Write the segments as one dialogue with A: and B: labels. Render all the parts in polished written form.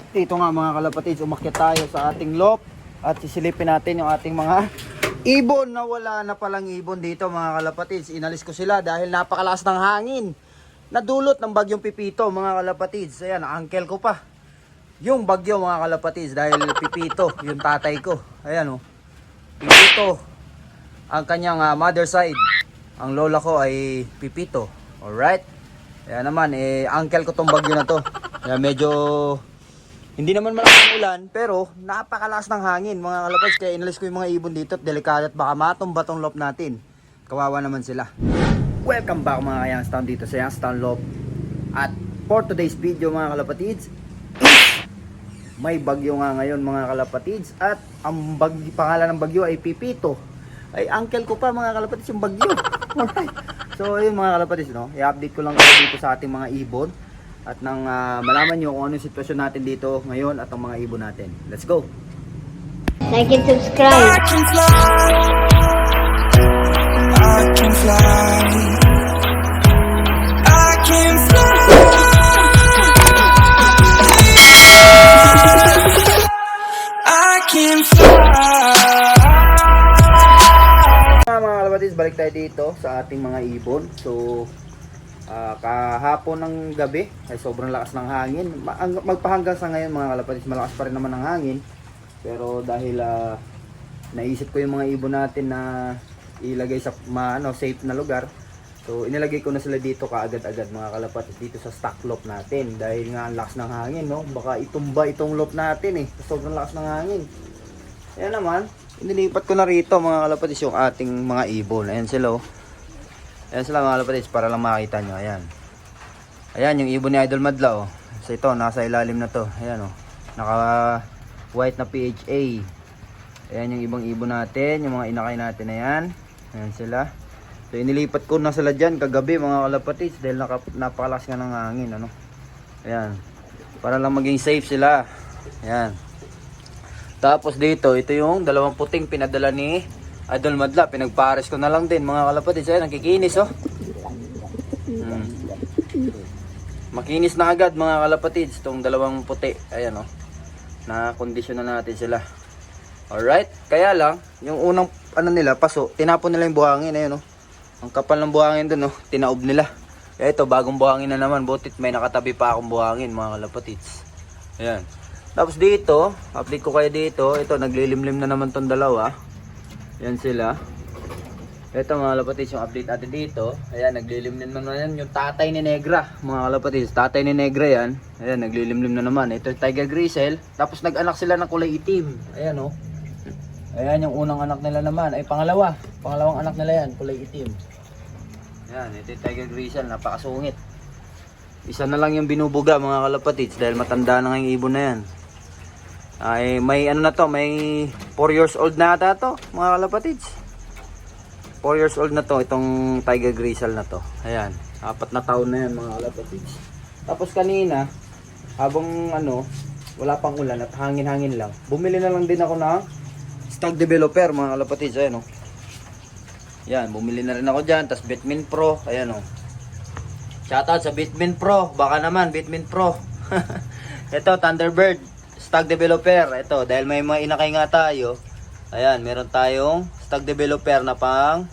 A: Dito nga mga kalapatids, umakyat tayo sa ating loft at sisilipin natin yung ating mga ibon na wala na palang ibon dito mga kalapatids. Inalis ko sila dahil napakalakas ng hangin. Nadulot ng bagyong Pipito mga kalapatids. Ayan, uncle ko pa. Yung bagyo mga kalapatids dahil Pipito, yung tatay ko. Ayan Pipito. Ang kanyang mother side. Ang lola ko ay Pipito. Alright. Ayan naman, uncle ko tong bagyo na to. Kaya medyo hindi naman malaking ulan, pero napakalakas ng hangin mga kalapatids. Kaya inalis ko yung mga ibon dito at delikado at baka matumba tong loft natin. Kawawa naman sila. Welcome back mga Youngstown dito sa Youngstown Loft. At for today's video mga kalapatids, may bagyo nga ngayon mga kalapatids. At ang pangalan ng bagyo ay Pipito. Ay uncle ko pa mga kalapatids yung bagyo. Alright. So yun mga kalapatids, i-update ko lang kayo dito sa ating mga ibon. At nang malaman nyo kung ano yung sitwasyon natin dito ngayon at ang mga ibon natin. Let's go!
B: Like and subscribe.
C: I can fly. I can fly. I can fly. I can fly.
A: Mga kalapatids, balik tayo dito sa ating mga ibon. So kahapon ng gabi ay sobrang lakas ng hangin. Magpahanggang sa ngayon mga kalapatids, malakas pa rin naman ang hangin. Pero dahil naisip ko yung mga ibon natin na ilagay sa safe na lugar, so inilagay ko na sila dito kaagad-agad mga kalapatids dito sa stock loft natin. Dahil nga ang lakas ng hangin, baka itumba itong loft natin sobrang lakas ng hangin. Ayan naman, inilipat ko na rito mga kalapatids yung ating mga ibon. Ayan sila Ayan sila mga kalapatids para lang makita nyo. Ayan. Ayan yung ibon ni Idol Madla So ito, nasa ilalim na to. Ayan naka white na PHA. Ayan yung ibang ibon natin, yung mga inakay natin na yan. Ayan sila. So inilipat ko na sila dyan kagabi mga kalapatids dahil napakalakas nga ng hangin. Ayan. Para lang maging safe sila. Ayan. Tapos dito, ito yung dalawang puting pinadala ni Idol Madla. Pinagpares ko na lang din mga kalapatids. Ayan, nakikinis Makinis na agad mga kalapatids itong dalawang puti. Ayan na kondisyon na natin sila. Alright, kaya lang yung unang nila paso, tinapon nila yung buhangin. Ayan ang kapal ng buhangin dun tinaob nila. Kaya ito bagong buhangin na naman, butit may nakatabi pa akong buhangin mga kalapatids. Ayan. Tapos dito, update ko kayo dito. Ito naglilimlim na naman tong dalawa. Yan sila. Ito mga kalapatids yung update natin dito. Ayan, naglilimlim na naman yung tatay ni Negra. Mga kalapatids, tatay ni Negra yan. Ayan, naglilimlim na naman. Ito yung Tiger Grizzle. Tapos nag-anak sila ng kulay itim. Ayan Ayan yung unang anak nila naman. Ay pangalawang anak nila yan, kulay itim. Ayan, ito yung Tiger Grizzle. Napakasungit. Isa na lang yung binubuga mga kalapatids dahil matanda na nga yung ibon na yan. Ay may may 4 years old na ata to mga kalapatids. 4 years old na to itong Tiger Grizzle na to. Ayan, 4 na taon na yan mga kalapatids. Tapos kanina habang wala pang ulan at hangin-hangin lang, bumili na lang din ako ng stock developer mga kalapatids. Ayan Yan, bumili na rin ako dyan. Tapos Bitmin Pro. Ayan shoutout sa Bitmin Pro. Baka naman Bitmin Pro. Ito Thunderbird stock developer. Ito dahil may mga inakay nga tayo. Ayan, meron tayong stock developer na pang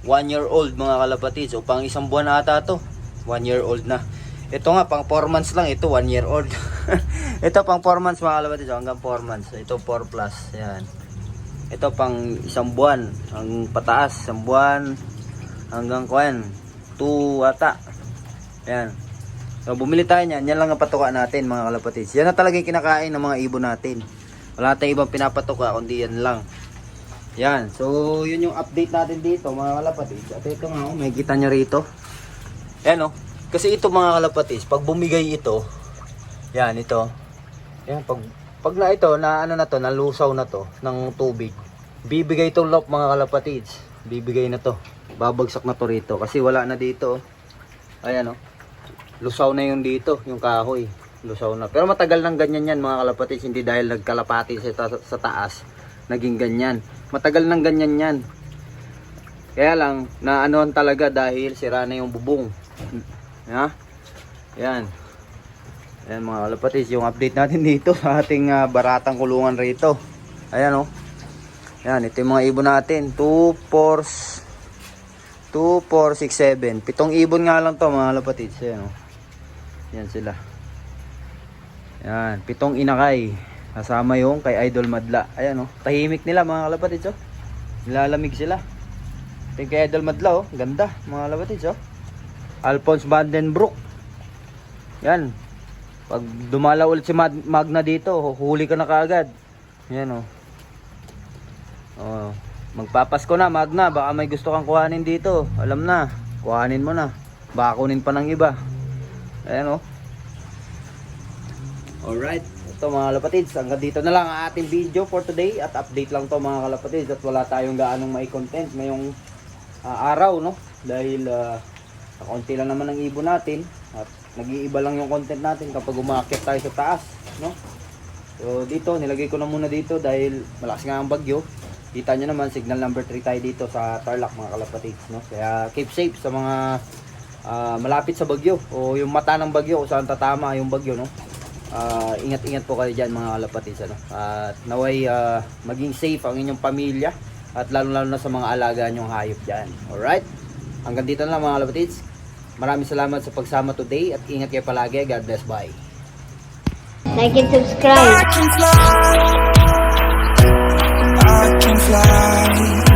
A: 1 year old mga kalapatids. O pang isang buwan ata to. 1 year old na. Ito nga pang 4 months lang. Ito 1 year old. Ito pang 4 months mga kalapatids. Hanggang 4 months. Ito 4 plus. Ayan. Ito pang isang buwan. Ang pataas. Isang buwan. Hanggang 2 ata. Ayan. So bumili tayo niyan. Yan lang ang patuka natin mga kalapatids. Yan na talaga yung kinakain ng mga ibon natin. Wala tayong ibang pinapatuka kundi yan lang. Yan. So yun yung update natin dito mga kalapatids. At ito nga may kita nyo rito. Yan Kasi ito mga kalapatids, pag bumigay ito, yan ito. Yan pag na ito na nalusaw na to ng tubig. Bibigay itong loft mga kalapatids. Bibigay na to. Babagsak na to rito kasi wala na dito. Ayan lusaw na yung dito, yung kahoy. Lusaw na. Pero matagal nang ganyan yan mga kalapatids. Hindi dahil nagkalapati sa taas, naging ganyan. Matagal nang ganyan yan. Kaya lang, naanoan talaga dahil sira na yung bubong. Yan. Ayan mga kalapatids, yung update natin dito sa ating baratang kulungan rito. Ayan oh. Ayan, ito yung mga ibon natin. 2, 4, 6, 7. 7 ibon nga lang to mga kalapatids. Ayan oh. Ayan sila. Ayan, 7 inakay. Kasama yung kay Idol Madla. Ayan oh. Tahimik nila mga kalapatids oh. Nilalamig sila. Ito yung kay Idol Madla oh. Ganda mga kalapatids oh. Alphonse Vandenbroek. Yan. Pag dumala ulit si Magna dito, huli ka na kaagad. Yan oh. Oh, magpapasko na Magna, baka may gusto kang kuhanin dito. Alam na, kuhanin mo na. Baka kunin pa ng iba. Ayan oh. Alright, ito mga kalapatids, hanggang dito na lang ang ating video for today. At update lang to mga kalapatids. At wala tayong gaanong may content ngayong araw no. Dahil kaunti lang naman ang ibon natin. At nag-iiba lang yung content natin kapag umakyat tayo sa taas no. So dito, nilagay ko na muna dito dahil malakas nga ang bagyo. Kita nyo naman, signal number 3 tayo dito sa Tarlac mga kalapatids no? Kaya keep safe sa mga malapit sa bagyo o yung mata ng bagyo kung saan tatama yung bagyo no? Ingat-ingat po kayo dyan mga kalapatids ano? At naway maging safe ang inyong pamilya at lalo-lalo na sa mga alaga nyong hayop dyan. Alright, hanggang dito na lang mga kalapatids. Maraming salamat sa pagsama today at ingat kayo palagi. God bless, bye.
B: Like and subscribe.
C: I can fly.